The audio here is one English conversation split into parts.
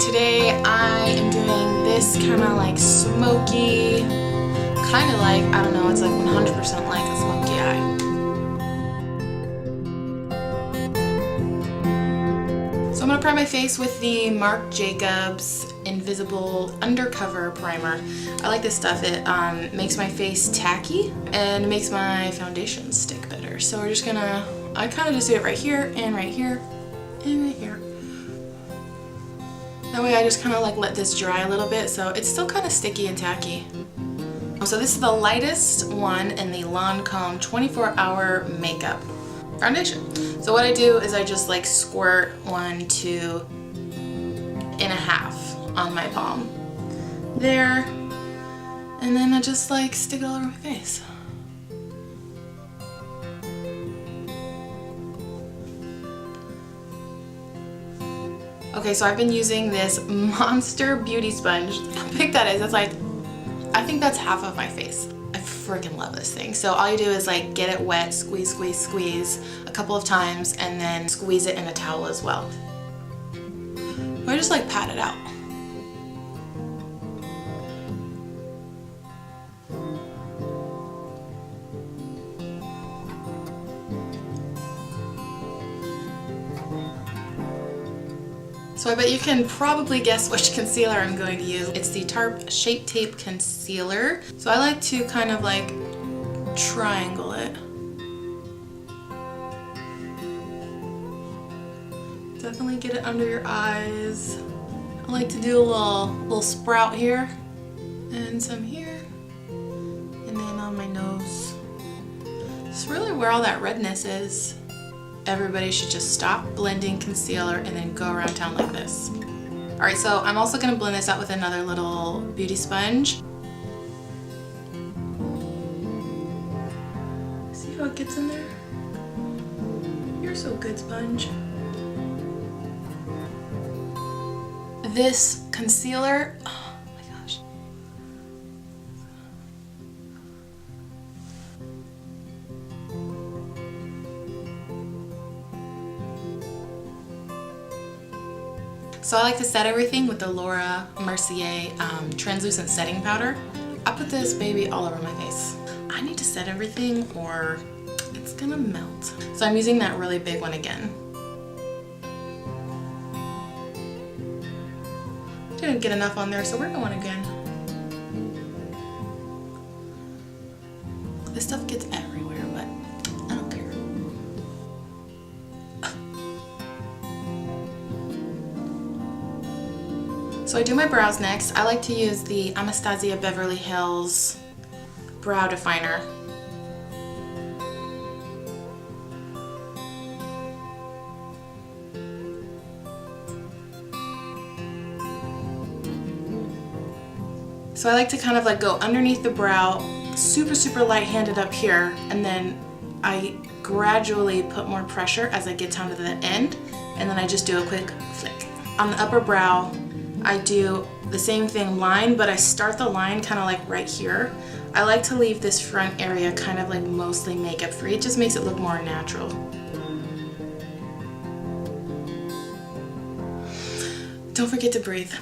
today I am doing this kind of like smoky, kind of like, I don't know, it's like 100% like a smoky eye. So I'm going to prime my face with the Marc Jacobs Invisible Undercover Primer. I like this stuff. It makes my face tacky and makes my foundation stick better. So we're just gonna, I kind of just do it right here and right here and right here. That way I just kind of like let this dry a little bit so it's still kind of sticky and tacky. So this is the lightest one in the Lancome 24-hour makeup foundation. So what I do is I just like squirt 1, 2 and a half on my palm there, and then I just like stick it all over my face. Okay, so I've been using this Monster Beauty Sponge. How big that is, that's like, I think that's half of my face. I freaking love this thing. So all you do is like get it wet, squeeze, squeeze, squeeze a couple of times, and then squeeze it in a towel as well. Or just like pat it out. So I bet you can probably guess which concealer I'm going to use. It's the Tarte Shape Tape Concealer. So I like to kind of like triangle it. Definitely get it under your eyes. I like to do a little sprout here and some here, and then on my nose. It's really where all that redness is. Everybody should just stop blending concealer and then go around town like this. Alright, so I'm also going to blend this out with another little beauty sponge. See how it gets in there? You're so good, sponge. This concealer, oh my gosh. So I like to set everything with the Laura Mercier translucent setting powder. I put this baby all over my face. I need to set everything or it's gonna melt. So I'm using that really big one again. Didn't get enough on there, so we're going again. This stuff gets everywhere, but I don't care. So I do my brows next. I like to use the Anastasia Beverly Hills brow definer. So I like to kind of like go underneath the brow, super light-handed up here, and then I gradually put more pressure as I get down to the end, and then I just do a quick flick. On the upper brow, I do the same thing, line, but I start the line kind of like right here. I like to leave this front area kind of like mostly makeup free. It just makes it look more natural. Don't forget to breathe.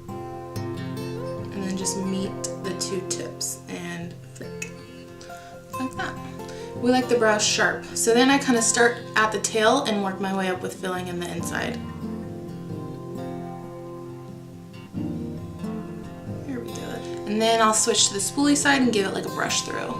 And then just meet the two tips and flick, like that. We like the brows sharp. So then I kind of start at the tail and work my way up with filling in the inside. Here we do it. And then I'll switch to the spoolie side and give it like a brush through.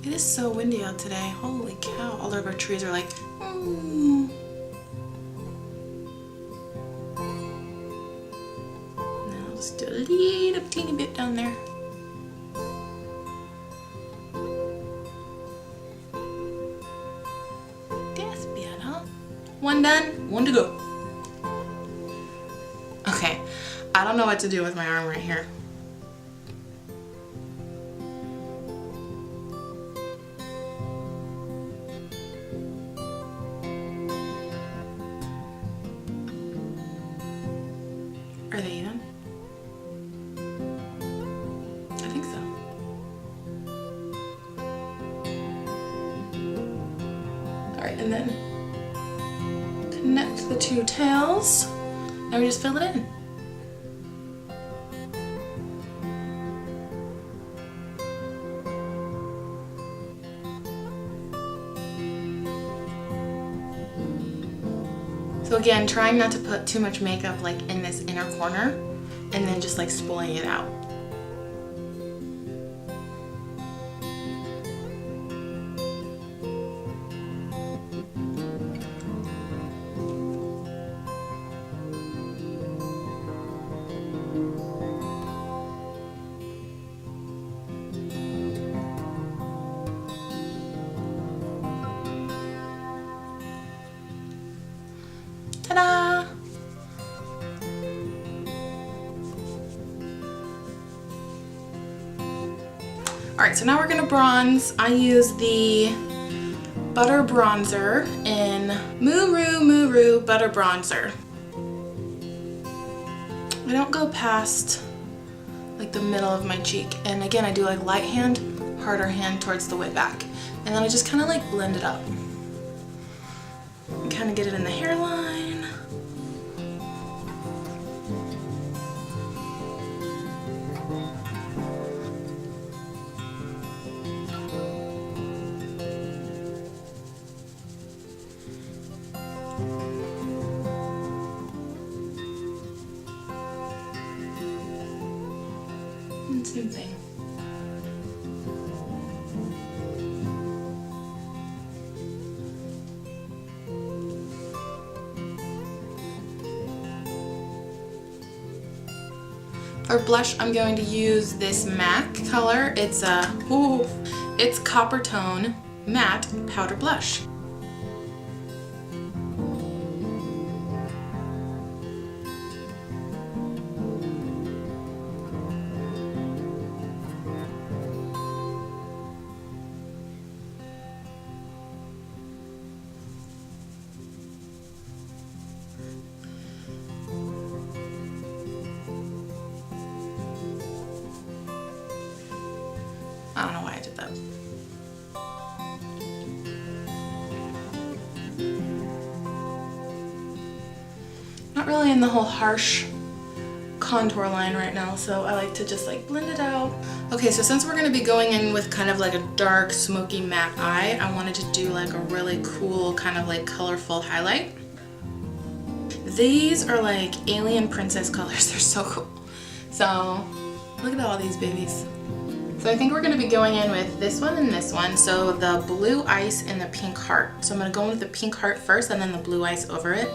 It is so windy out today. Holy cow. All of our trees are like, Just do a little teeny bit down there. That's better. One done, one to go. Okay, I don't know what to do with my arm right here. Are they even? and then connect the two tails. Now we just fill it in. So again, trying not to put too much makeup like in this inner corner and then just like spooling it out. Ta-da! Alright, so now we're gonna bronze. I use the Butter Bronzer in Murumuru Butter Bronzer. I don't go past like the middle of my cheek. And again, I do like light hand, harder hand towards the way back. And then I just kind of like blend it up. And kind of get it in the hairline. Same thing. For blush, I'm going to use this MAC color. It's it's Copper Tone Matte Powder Blush. I don't know why I did that. Not really in the whole harsh contour line right now, so I like to just like blend it out. Okay, so since we're gonna be going in with kind of like a dark smoky matte eye, I wanted to do like a really cool kind of like colorful highlight. These are like alien princess colors. They're so cool. So look at all these babies. So I think we're gonna be going in with this one and this one. So the blue ice and the pink heart. So I'm gonna go in with the pink heart first and then the blue ice over it.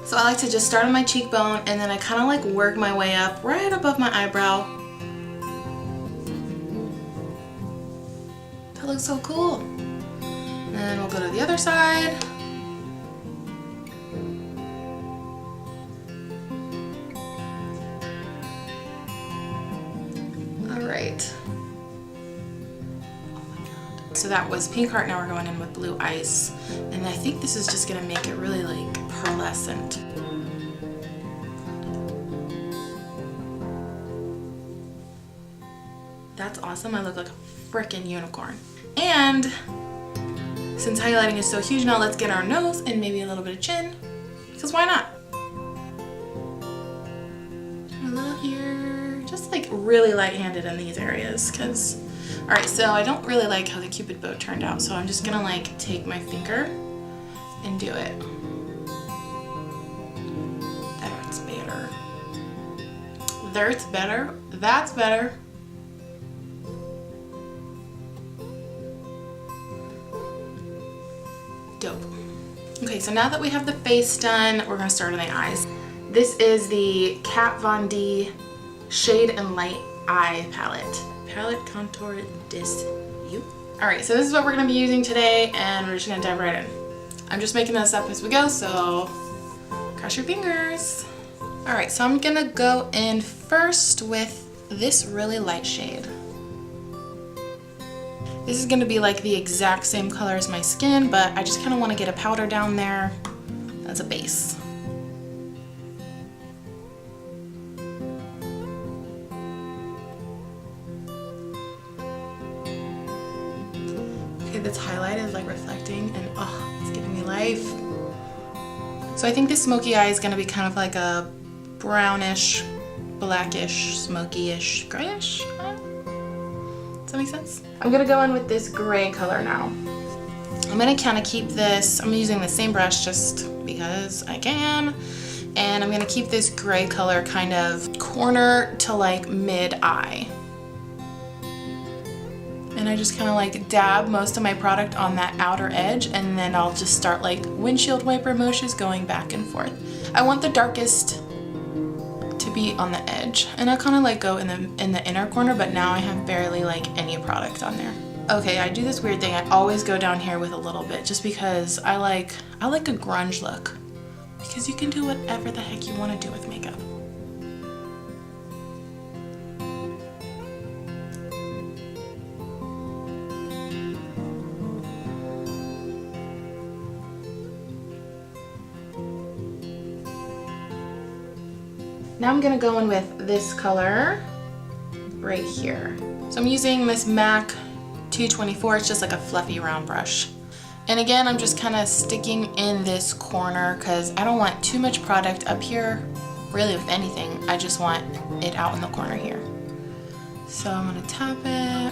So I like to just start on my cheekbone and then I kind of like work my way up right above my eyebrow. That looks so cool. And then we'll go to the other side. Alright. Oh my god. So that was pink heart, now we're going in with blue ice. And I think this is just gonna make it really like pearlescent. That's awesome. I look like a freaking unicorn. And since highlighting is so huge now, let's get our nose and maybe a little bit of chin. Because why not? A little here. Just like really light-handed in these areas. Because, alright, so I don't really like how the Cupid bow turned out. So I'm just gonna like take my finger and do it. That's better. That's better. That's better. Dope. Okay, so now that we have the face done, we're gonna start on the eyes. This is the Kat Von D Shade and Light Eye Palette. Palette Contour Dis You. Alright, so this is what we're gonna be using today, and we're just gonna dive right in. I'm just making this up as we go, so cross your fingers. Alright, so I'm gonna go in first with this really light shade. This is gonna be like the exact same color as my skin, but I just kind of want to get a powder down there as a base. So I think this smoky eye is going to be kind of like a brownish, blackish, smoky-ish, grayish. Does that make sense? I'm going to go in with this gray color now. I'm going to kind of keep this, I'm using the same brush just because I can. And I'm going to keep this gray color kind of corner to like mid-eye. And I just kind of like dab most of my product on that outer edge, and then I'll just start like windshield wiper motions going back and forth. I want the darkest to be on the edge, and I kind of like go in the inner corner, but now I have barely like any product on there. Okay, I do this weird thing. I always go down here with a little bit just because I like a grunge look, because you can do whatever the heck you want to do with makeup. Now I'm gonna go in with this color right here. So I'm using this MAC 224, it's just like a fluffy round brush. And again, I'm just kind of sticking in this corner because I don't want too much product up here, really with anything. I just want it out in the corner here. So I'm gonna tap it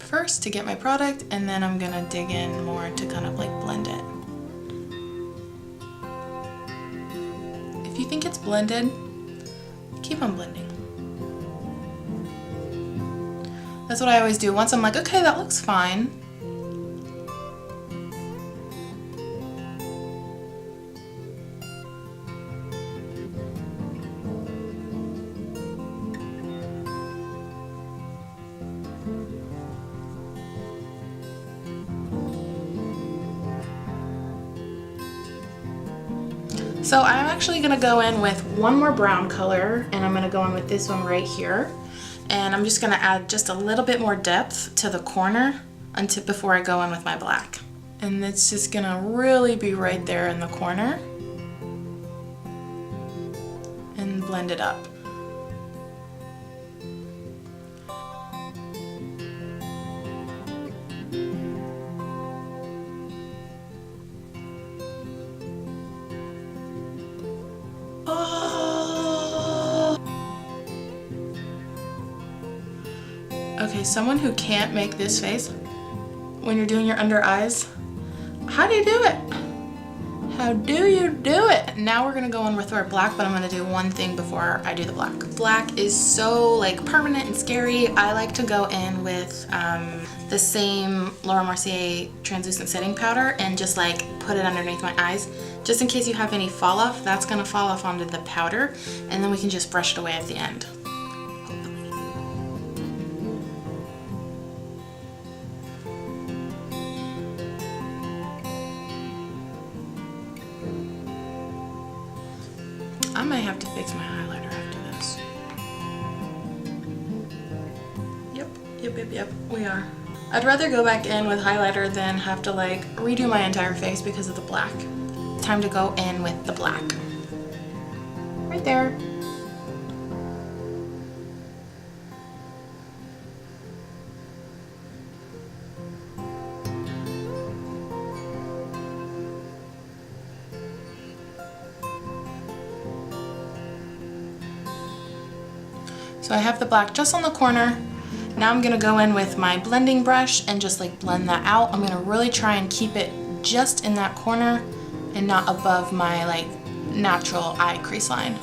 first to get my product, and then I'm gonna dig in more to kind of like blend it. If you think it's blended, keep on blending. That's what I always do. Once I'm like, okay, that looks fine. So I'm actually gonna go in with one more brown color, and I'm gonna go in with this one right here. And I'm just gonna add just a little bit more depth to the corner before I go in with my black. And it's just gonna really be right there in the corner and blend it up. Okay, someone who can't make this face when you're doing your under eyes, how do you do it? How do you do it? Now we're gonna go in with our black, but I'm gonna do one thing before I do the black. Black is so like permanent and scary. I like to go in with the same Laura Mercier translucent setting powder and just like put it underneath my eyes. Just in case you have any fall off, that's gonna fall off onto the powder, and then we can just brush it away at the end. I might have to fix my highlighter after this. Yep, we are. I'd rather go back in with highlighter than have to like redo my entire face because of the black. Time to go in with the black. Right there. So I have the black just on the corner. Now I'm gonna go in with my blending brush and just like blend that out. I'm gonna really try and keep it just in that corner and not above my like natural eye crease line.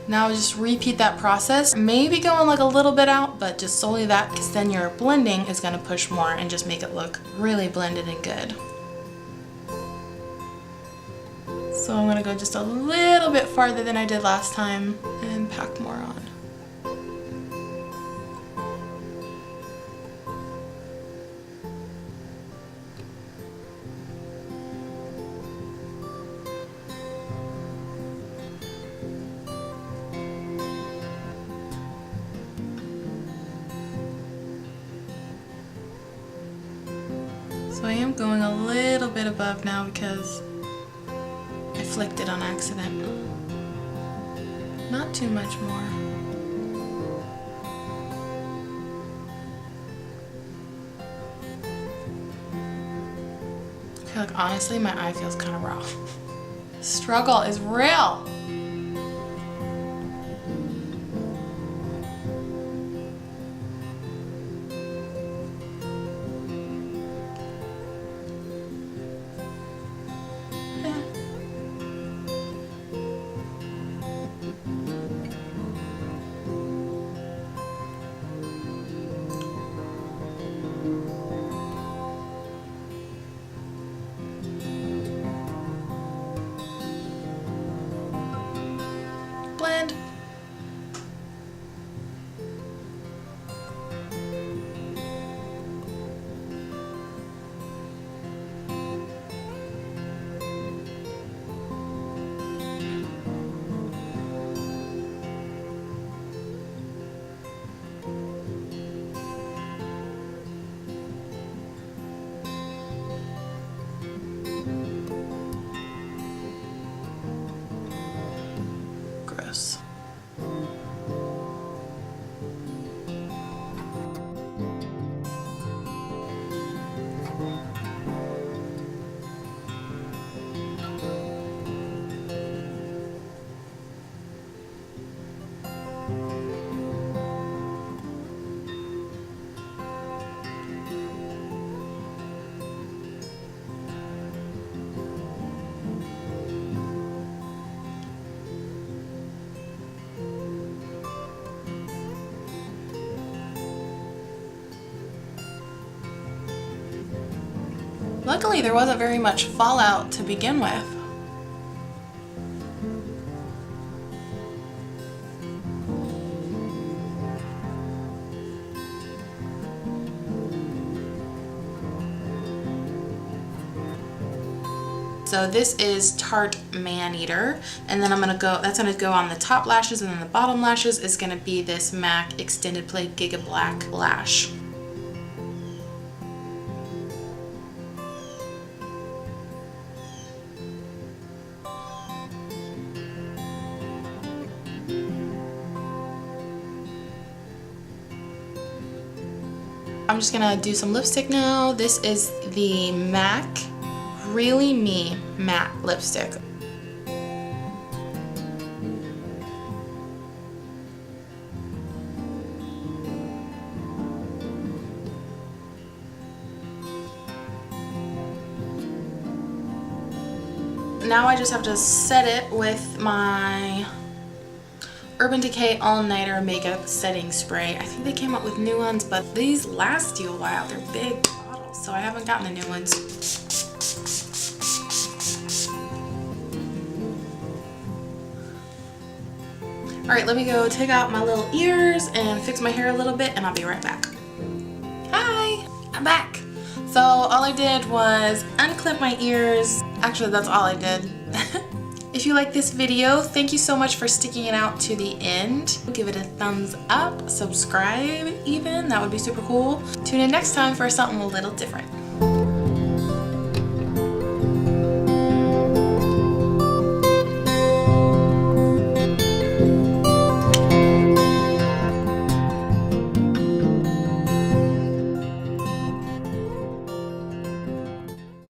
Now just repeat that process. Maybe going like a little bit out, but just solely that, because then your blending is gonna push more and just make it look really blended and good. So I'm gonna go just a little bit farther than I did last time and pack more on. So I am going a little bit above now because I flicked it on accident. Not too much more. Like, honestly, my eye feels kind of raw. Struggle is real. Blend. Gross. Luckily, there wasn't very much fallout to begin with. So this is Tarte Maneater, and then that's gonna go on the top lashes, and then the bottom lashes is gonna be this MAC Extended Play Gigablack Lash. I'm just gonna do some lipstick now. This is the MAC Really Me matte lipstick. Now I just have to set it with my Urban Decay All Nighter Makeup Setting Spray. I think they came up with new ones, but these last you a while. They're big bottles, so I haven't gotten the new ones. Alright, let me go take out my little ears and fix my hair a little bit, and I'll be right back. Hi! I'm back! So all I did was unclip my ears. Actually, that's all I did. If you like this video, thank you so much for sticking it out to the end. Give it a thumbs up, subscribe even, that would be super cool. Tune in next time for something a little different.